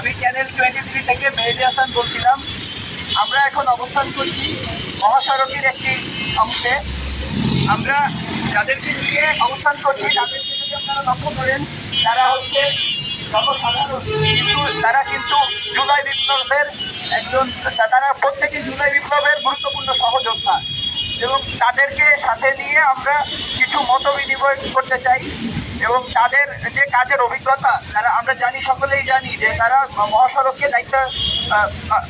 আমি চ্যানেল 23 থেকে মেহেদী হাসান বলছিলাম। আমরা এখন অবস্থান করছি মহাসড়কের একটি অংশে। আমরা যাদেরকে নিয়ে অবস্থান করছি তাদেরকে যদি আপনারা লক্ষ্য করেন, তারা হচ্ছে জনসাধারণ, কিন্তু তারা কিন্তু জুলাই বিপ্লবের তারা প্রত্যেকে জুলাই বিপ্লবের গুরুত্বপূর্ণ সহযোদ্ধা, এবং তাদেরকে সাথে নিয়ে আমরা কিছু মত বিনিময় করতে চাই। এবং তাদের যে কাজের অভিজ্ঞতা, আমরা সকলেই জানি যে তারা মহাসড়কের দায়িত্ব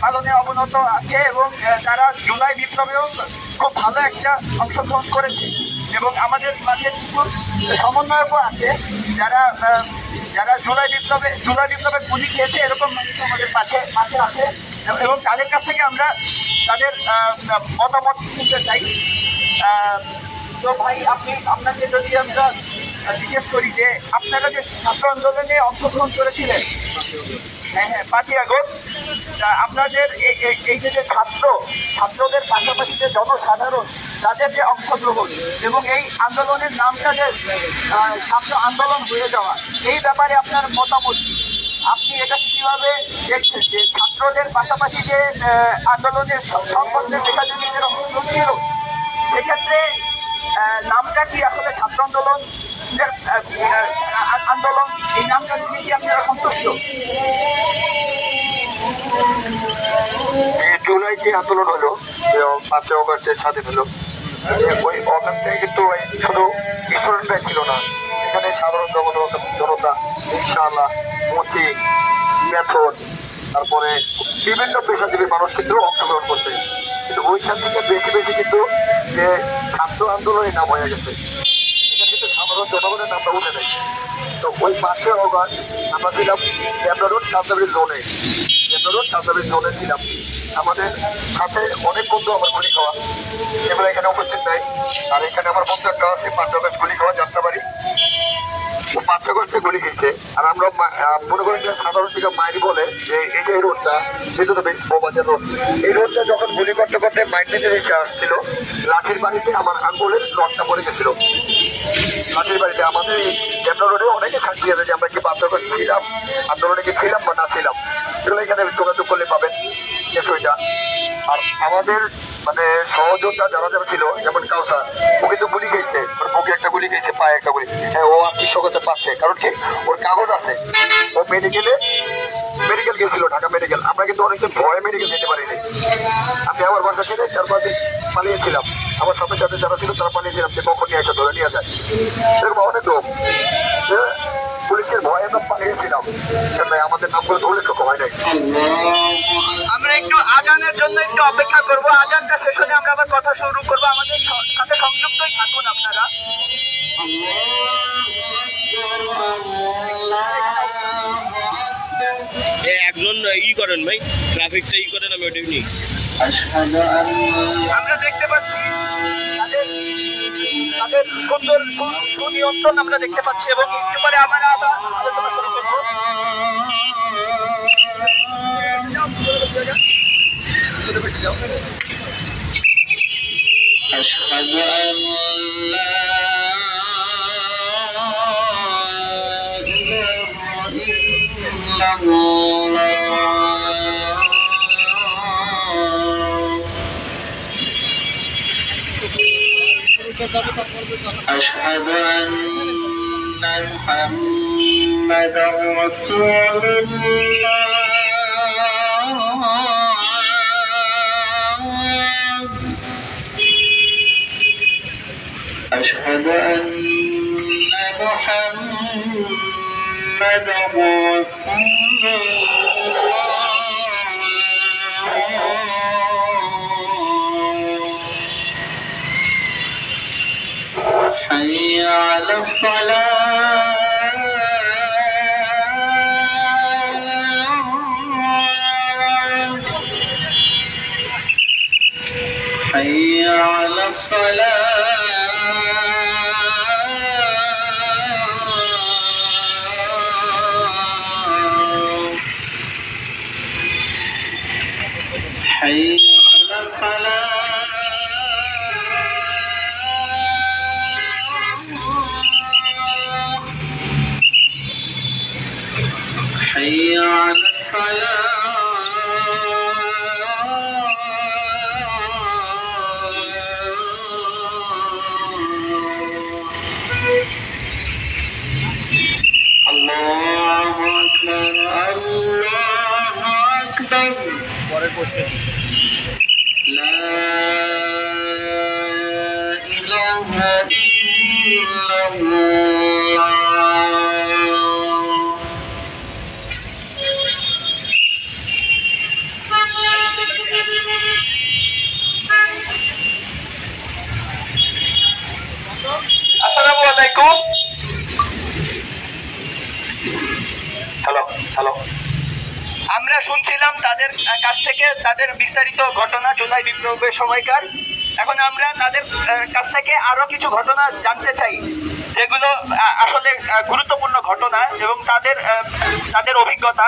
পালনে অবনত আছে, এবং তারা জুলাই বিপ্লবেও খুব ভালো একটা অংশগ্রহণ করেছে। এবং আমাদের মাঝে কিছু সমন্বয়কও আছে যারা জুলাই বিপ্লবে গুলি খেয়েছে, এরকম মানুষ আমাদের পাশে আছে, এবং তাদের কাছ থেকে আমরা তাদের মতামত শুনতে চাই। তো ভাই, আপনাকে যদি আমরা জিজ্ঞেস করি যে আপনারা যে ছাত্র আন্দোলনে অংশগ্রহণ করেছিলেন, হ্যাঁ 5ই আগস্ট, আপনাদের এই যে ছাত্রদের পাশাপাশি যে জনসাধারণ, তাদের যে অংশগ্রহণ এবং এই আন্দোলনের নামটা যে ছাত্র আন্দোলন হয়ে যাওয়া, এই ব্যাপারে আপনার মতামত কি? আপনি এটা কিভাবে দেখছেন যে ছাত্রদের পাশাপাশি যে আন্দোলনের সংগঠনের লেখাজনীদের অংশগ্রহণ ছিল, সেক্ষেত্রে নামটা কি আসলে ছাত্র আন্দোলন এই নামটা নিয়ে কি আপনারা সন্তুষ্ট? জুলাই যে আন্দোলন হলো, 5ই অগস্টে স্বাধীন হলো, ওই অগাস্টে কিন্তু শুধু স্টুডেন্টরাই ছিল না, এখানে সাধারণ জনতা, ইনশাআল্লাহ মন্ত্রী, মেথর, তারপরে বিভিন্ন পেশাজীবী মানুষ কিন্তু অংশগ্রহণ করছে। কিন্তু ওইখান থেকে বেশি কিন্তু যে ছাত্র আন্দোলনের নাম হয়ে গেছে, এখানে কিন্তু সাধারণ জনগণের নামটা উঠে নেই। তো ওই 5ই অগস্ট আমরা ছিলাম ক্যামরোড কালচারাল জোনে ছিলাম। আমাদের সাথে অনেক বন্ধু আমার গুলি খাওয়া, এবার এখানে উপস্থিত নাই। আর এখানে আমার বন্ধু একটা আছে 5 আগস্ট গুলি খাওয়া যাত্রাবাড়ি, ও 5 আগস্টে গুলি খেয়েছে। আর আমরা মনে করি যে সাধারণ দিকে মাইরি বলে যে এই যে রোডটা, যেটা বাজার রোড, এই রোডটা যখন গুলি করতে করতে মাইন্ডের এসে আসছিল, লাঠির বাড়িতে আমার আঙ্গুলের নটটা পড়ে গেছিল। লাঠির বাড়িতে আমাদের এই ক্যামরা রোডে অনেকে সাক্ষী আছে যে আমরা কি 5 আগস্ট ছিলাম, আন্দোলনে কি ছিলাম বা না ছিলাম, সেগুলো এখানে যোগাযোগ করলে পাবেন বিষয়টা। আর আমাদের মানে সহযোদ্ধা যারা ছিল, যেমন কাউসার, ও কিন্তু গুলি খেয়েছে, ওর বুকে একটা গুলি খেয়েছে, পায়ে একটা গুলি। হ্যাঁ, ও আত্মীয়তা পাচ্ছে, কারণ কি ওর কাগজ আছে। ও মেডিকেল গেছিল, ঢাকা মেডিকেল। আমরা কিন্তু অনেকজন ভয়ে মেডিকেল যেতে পারিনি। আমি আমার বাসা ছেড়ে 4-5 দিন পালিয়েছিলাম, আমার সাথে যারা ছিল তারা পালিয়েছিলাম যে কখন নিয়ে এসে ধরে নিয়ে যায়। এরকম অনেক লোক পুলিশের ভয়ে আমরা পালিয়েছিলাম, আমাদের নামগুলো তো উল্লেখ হয় নাই। আমরা একটু আজানের জন্য একটু অপেক্ষা করবো, আজানটা শেষ হলে আমরা আবার কথা শুরু করবো। আমাদের সাথে সংযুক্তই থাকুন আপনারা। একজন করেন ভাই, ট্রাফিকটা করেন, আমি ওটা নিই। আমরা দেখতে পাচ্ছি তাদের সুন্দর সুনিয়ন্ত্রণ আমরা দেখতে পাচ্ছি, এবং একটু পরে আমরা আলোচনা শুরু করবো। أشهد أن لا إله إلا الله أشهد أن محمدا رسول الله أشهد أن محمدا رسول الله حي على الصلاة حي على الصلاة حي على الفلاح حي على الله أكبر الله أكبر পরের প্রশ্ন لا إله إلا الله আসসালামু আলাইকুম। হ্যালো হ্যালো আমরা শুনছিলাম তাদের কাছ থেকে তাদের বিস্তারিত ঘটনা জুলাই বিপ্লবের সময়কার। এখন আমরা তাদের কাছ থেকে আরো কিছু ঘটনা জানতে চাই, যেগুলো আসলে গুরুত্বপূর্ণ ঘটনা এবং তাদের অভিজ্ঞতা।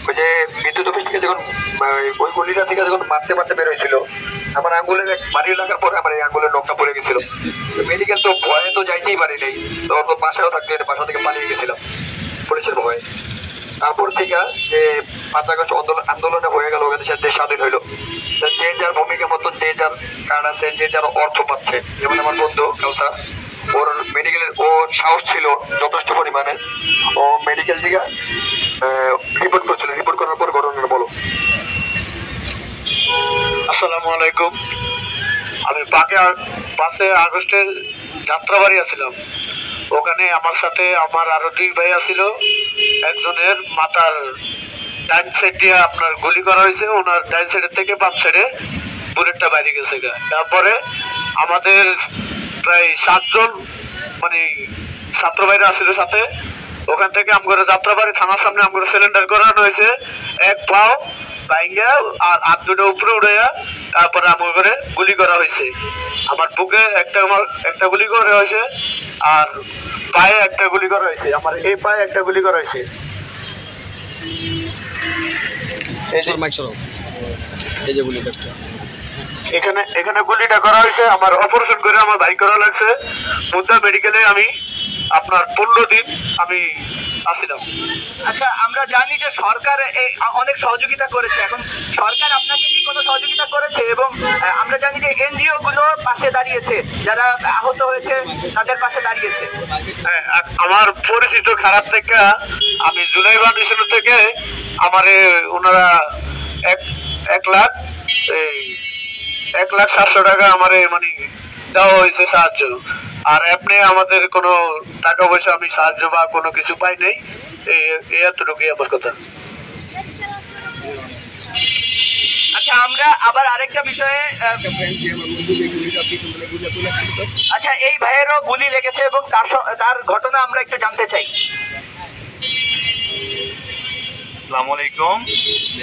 ওই যে বিদ্যুৎ অফিস থেকে যখন ওই গলিটা থেকে যখন মারতে মারতে বের হয়েছিল, আমার আঙ্গুলের বাড়ি লাগার পরে আমার এই আঙ্গুলের নখটা পড়ে গেছিল। মেডিকেল তো ভয়ে তো যাইতেই পারি নাই, তো অত বাসায়ও থাকতে বাসা থেকে পালিয়ে গেছিলাম পুলিশের ভয়ে। তারপর থেকে যে 5 আগস্ট আন্দোলনে হয়ে গেল, দেশের দেশ স্বাধীন হইলো, যে যার ভূমিকা মতন যে যার কারণ আছে, যে যার অর্থ পাচ্ছে। যেমন আমার বন্ধু কাউসার, ওর মেডিকেলের ওর সাহস ছিল যথেষ্ট পরিমাণে, ও মেডিকেল থেকে রিপোর্ট করছিল। রিপোর্ট করার পর ঘটনাটা বলো। আসসালামু আলাইকুম। আমি 5 আগস্টে যাত্রাবাড়ি আছিলাম। ওখানে আমার সাথে আমার আরো 2 ভাই ছিল। একজনের মাথার ডাইন সাইড দিয়ে আপনার গুলি করা হয়েছে, ওনার ডাইন সাইডের থেকে বাম সাইডে বুলেটটা বাইরে গেছে। তারপরে আমাদের প্রায় 7 জন মানে ছাত্র ভাইরা আসছিল সাথে। ওখান থেকে আমগরে যাত্রাবাড়ি থানার সামনে আমগরে সিলিন্ডার করানো হয়েছে, এক পাও বাইঙ্গা আর হাত দুটো উপরে উড়াইয়া তারপরে আমার করে গুলি করা হয়েছে। আমার বুকে একটা গুলি করা হয়েছে, আর পায়ে একটা গুলি করা হয়েছে। আমার এই পায়ে একটা গুলি করা হয়েছে। এখানে গুলিটা করা হয়েছে। আমার অপারেশন করে আমার ভাই করা লাগছে। মুদ্রা মেডিকেলে আমি আপনার 15 দিন আমি আসছিলাম। আচ্ছা, আমরা জানি যে সরকার অনেক সহযোগিতা করেছে। এখন সরকার আপনাকে কি কোনো সহযোগিতা করেছে? এবং আমরা জানি যে এনজিও গুলো পাশে দাঁড়িয়েছে, যারা আহত হয়েছে তাদের পাশে দাঁড়িয়েছে। আমার পরিচিত খারাপ থেকে আমি জুলাই ফাউন্ডেশন থেকে আমার ওনারা 1,07,000 টাকা আমার মানে দেওয়া হয়েছে সাহায্য। আর এমনি আমাদের কোনো টাকা পয়সা আমি সাহায্য বা কোনো কিছু পাই নাই। এতটুকুই আমার কথা। আচ্ছা, আমরা আবার আরেকটা বিষয়ে আচ্ছা, এই ভাইয়েরও গুলি লেগেছে এবং তার ঘটনা আমরা একটু জানতে চাই। আসসালামু আলাইকুম।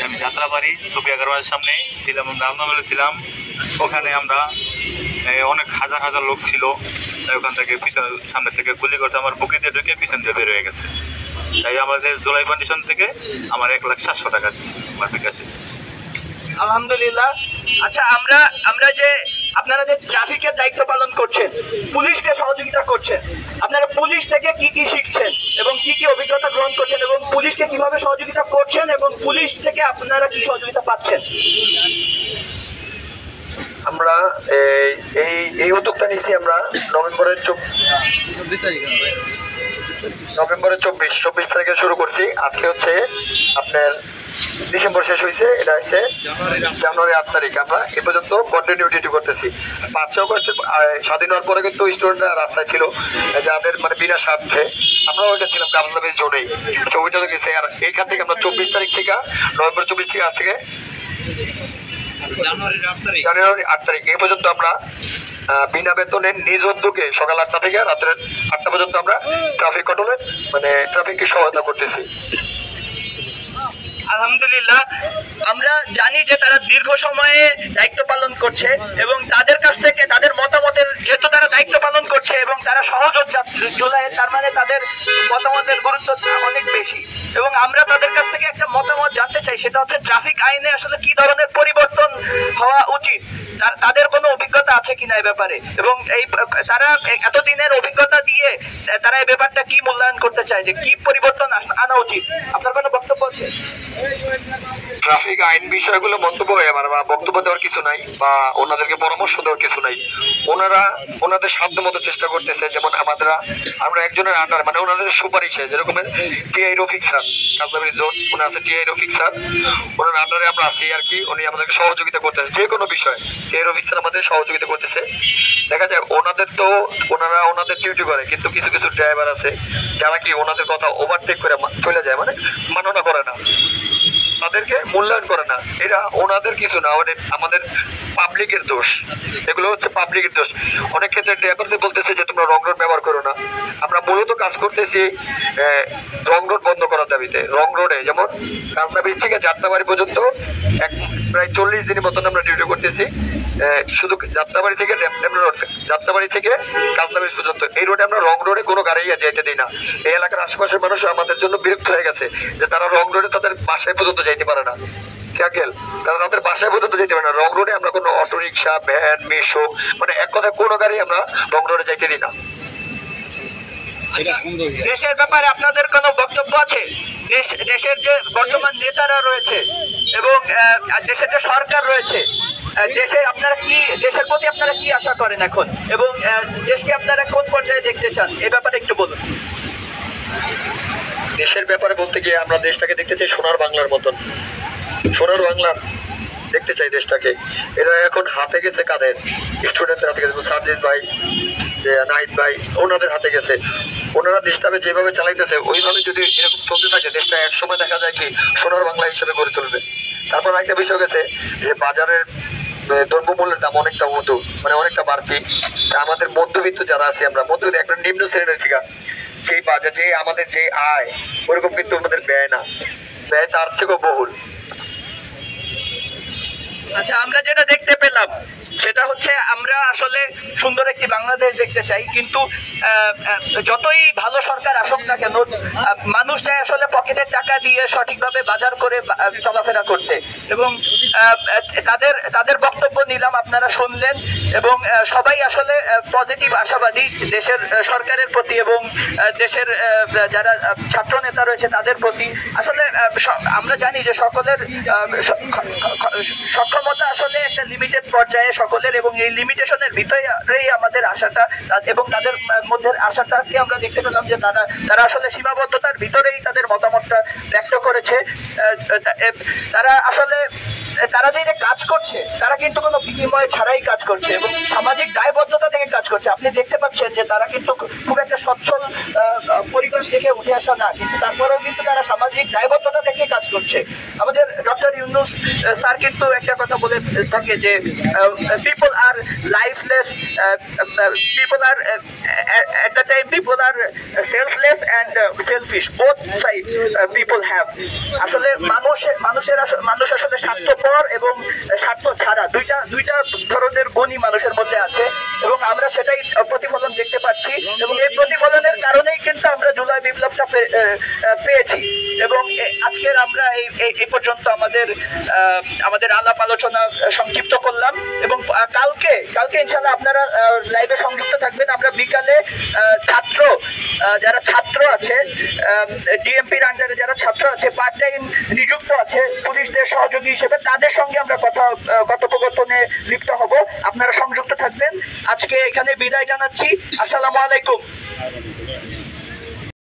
আমি যাত্রাবাড়ি সুফিয়া গারওয়ার সামনে ছিলাম, রামনগরে ছিলাম। ওখানে আমরা অনেক হাজার লোক ছিল। তাই ওখান থেকে সামনে থেকে গুলি করতে আমার বুকে দিয়ে ঢুকে পিছন দিয়ে বের হয়ে গেছে। তাই আমাদের জুলাই ফাউন্ডেশন থেকে আমার 1,07,000 টাকা আমার কাছে। আলহামদুলিল্লাহ। আচ্ছা, আমরা যে আপনারা যে ট্রাফিকের দায়িত্ব পালন করছেন, পুলিশকে সহযোগিতা করছেন, আপনারা পুলিশ থেকে কি কি শিখছেন এবং কি কি অভিজ্ঞতা গ্রহণ করছেন এবং পুলিশকে কিভাবে সহযোগিতা করছেন এবং পুলিশ থেকে আপনারা কি সহযোগিতা পাচ্ছেন? আমরা এই উদ্যোগটা নিচ্ছি আমরা নভেম্বরের 24 তারিখে শুরু করছি। আজকে হচ্ছে আপনার ডিসেম্বর শেষ হয়েছে, এটা হচ্ছে জানুয়ারি 8 তারিখ। আমরা এ পর্যন্ত কন্টিনিউটি করতেছি। 5 আগস্ট স্বাধীন হওয়ার পরে কিন্তু স্টুডেন্টরা রাস্তায় ছিল, যাদের মানে বিনা স্বার্থে। আমরা ওইটা ছিলাম কামলাবের জোনেই। আচ্ছা, ওইটা তো গেছে। আর এইখান থেকে আমরা 24 তারিখ থেকে নভেম্বর 24 থেকে আজ থেকে জানুয়ারি 8 তারিখ এই পর্যন্ত আমরা বিনা বেতনে নিজ উদ্যোগে সকাল 8টা থেকে রাত্রে 8টা পর্যন্ত আমরা ট্রাফিক কন্ট্রোলে মানে ট্রাফিককে সহায়তা করতেছি। আলহামদুলিল্লাহ। আমরা জানি যে তারা দীর্ঘ সময়ে দায়িত্ব পালন করছে এবং তাদের কাছ থেকে তাদের মতামতের, যেহেতু তারা দায়িত্ব পালন করছে এবং তারা সহযোদ্ধা জুলাই, তার মানে তাদের মতামতের গুরুত্ব অনেক বেশি। এবং আমরা তাদের কাছ থেকে একটা মতামত জানতে চাই, সেটা হচ্ছে ট্রাফিক আইনে আসলে কি ধরনের পরিবর্তন হওয়া উচিত। তাদের কোনো অভিজ্ঞতা অভিজ্ঞতা আছে কিনা এই ব্যাপারে, এবং এই তারা এতদিনের অভিজ্ঞতা দিয়ে তারা এই ব্যাপারটা কি মূল্যায়ন করতে চায়, যে কি পরিবর্তন আনা উচিত? আপনার কোনো বক্তব্য আছে? ট্রাফিক আইন বিষয়গুলো মন্তব্য হয়ে আমার বা বক্তব্য দেওয়ার কিছু নাই বা ওনাদেরকে পরামর্শ দেওয়ার কিছু নাই। ওনারা ওনাদের সাধ্য মতো চেষ্টা করতেছে। যেমন আমরা একজনের আন্ডার মানে ওনাদের সুপারিশে, যেরকম টিআই রফিক স্যার কাজলাবাড়ি জোন, উনি আছে টিআই রফিক স্যার, ওনার আন্ডারে আমরা আছি আর কি। উনি আমাদেরকে সহযোগিতা করতেছে যে কোনো বিষয়। টিআই রফিক স্যার আমাদের সহযোগিতা করতেছে। দেখা যায় ওনারা ওনাদের ডিউটি করে, কিন্তু কিছু কিছু ড্রাইভার আছে যারা কি ওনাদের কথা ওভারটেক করে চলে যায়, মানে মাননা করে না, তাদেরকে মূল্যায়ন করে না। এটা ওনাদের কিছু না, আমাদের পাবলিকের দোষ। এগুলো হচ্ছে পাবলিকের দোষ। অনেক ক্ষেত্রে ড্রাইভারদের বলতেছে যে তোমরা রং রোড ব্যবহার করো না। আমরা মূলত কাজ করতেছি রং রোড বন্ধ করার দাবিতে। রং রোডে যেমন কাজলাবাড়ি থেকে যাত্রাবাড়ি পর্যন্ত প্রায় 40 দিনের মতন আমরা ডিউটি করতেছি। শুধু যাত্রাবাড়ি থেকে যাত্রাবাড়ি থেকে কাজলাবাড়ি পর্যন্ত এই রোডে আমরা রং রোডে কোনো গাড়ি যেতে দিই না। এই এলাকার আশেপাশের মানুষ আমাদের জন্য বিরক্ত হয়ে গেছে যে তারা রং রোডে তাদের বাসায় পর্যন্ত যাইতে পারে না। খেয়াল, তারা তাদের বাসায় পর্যন্ত যেতে পারে না। রং রোডে আমরা কোনো অটো রিক্সা, ভ্যান, মেশো, মানে এক কথায় কোনো গাড়ি আমরা রং রোডে যাইতে দিই না। দেশের ব্যাপারে আপনাদের কোনো বক্তব্য আছে? দেশের যে বর্তমান নেতারা রয়েছে এবং দেশের যে সরকার রয়েছে, দেশের প্রতি আপনারা কি আশা করেন এখন, এবং দেশকে আপনারা কোন পর্যায়ে দেখতে চান, এ ব্যাপারে একটু বলুন। দেশের ব্যাপারে বলতে গিয়ে আমরা দেশটাকে দেখতে চাই সোনার বাংলার মতন। সোনার বাংলার দেখতে চাই দেশটাকে। এরা এখন হাতে গেছে কাদের? স্টুডেন্টদের হাতে গেছে। সার্জিস ভাই, নাহিদ ভাই, ওনাদের হাতে গেছে। ওনারা দেশটাকে যেভাবে চালাইতেছে ওইভাবে যদি এরকম চলতে থাকে, দেশটা একসময় দেখা যায় কি সোনার বাংলা হিসেবে গড়ে তুলবে। তারপর একটা বিষয় গেছে যে বাজারের দ্রব্যমূল্যের দাম অনেকটা অনেকটা বাড়তি। আমাদের মধ্যবিত্ত যারা আছে, আমরা মধ্যবিত্ত একটা নিম্ন শ্রেণীর থেকে যে আমাদের যে আয় ওরকম কিন্তু আমাদের ব্যয় না, ব্যয় তার থেকেও বহুল। আচ্ছা, আমরা যেটা দেখতে পেলাম সেটা হচ্ছে আমরা আসলে সুন্দর একটি বাংলাদেশ দেখতে চাই, কিন্তু যতই ভালো সরকার আসুক না কেন মানুষ চায় আসলে পকেটের টাকা দিয়ে সঠিকভাবে বাজার করে চলাফেরা করতে, এবং তাদের বক্তব্য নিলাম, আপনারা শুনলেন, এবং সবাই আসলে পজিটিভ আশাবাদী দেশের সরকারের প্রতি এবং দেশের যারা ছাত্র নেতা রয়েছে তাদের প্রতি। আসলে আমরা জানি যে সকলের সক্ষমতা আসলে একটা লিমিটেড পর্যায়ে সকলের, এবং এই লিমিটেশনের ভিতরেই আমাদের আশাটা, এবং তাদের মধ্যে আশাটাকে আমরা দেখতে পেলাম যে তারা আসলে সীমাবদ্ধতার ভিতরেই তাদের মতামতটা ব্যক্ত করেছে। তারা যে কাজ করছে তারা কিন্তু কোনো বিনিময় ছাড়াই কাজ করছে এবং সামাজিক দায়বদ্ধতা থেকে কাজ করছে। আপনি দেখতে পাচ্ছেন যে তারা কিন্তু খুব একটা সচ্ছল পরিবেশ থেকে উঠে আসা না, কিন্তু তারপরেও কিন্তু তারা সামাজিক দায়বদ্ধতা থেকে কাজ করছে। আমাদের ডক্টর ইউনূস স্যার কিন্তু একটা কথা বলে থাকে যে people are lifeless, people are at the time people are selfless and selfish, both side people have। আসলে মানুষ আসলে স্বার্থপর এবং স্বার্থ ছাড়া দুইটা ধরনের গুণই মানুষের মধ্যে আছে, এবং আমরা সেটাই প্রতিফলন দেখতে পাচ্ছি, এবং এই প্রতিফলনের কারণেই কিন্তু আমরা জুলাই বিপ্লবটা পেয়েছি। এবং আজকের আমরা এই পর্যন্ত আমাদের আলাপ আলোচনা সংক্ষিপ্ত করলাম, এবং কালকে ইনশাআল্লাহ আপনারা লাইভে সংযুক্ত থাকবেন। আমরা বিকালে যারা ছাত্র আছে, ডিএমপির আন্ডারে যারা ছাত্র আছে, পার্ট টাইম নিযুক্ত আছে পুলিশদের সহযোগী হিসেবে, তাদের সঙ্গে আমরা কথোপকথনে লিপ্ত হব। আপনারা সংযুক্ত থাকবেন। আজকে এখানে বিদায় জানাচ্ছি। আসসালামু আলাইকুম।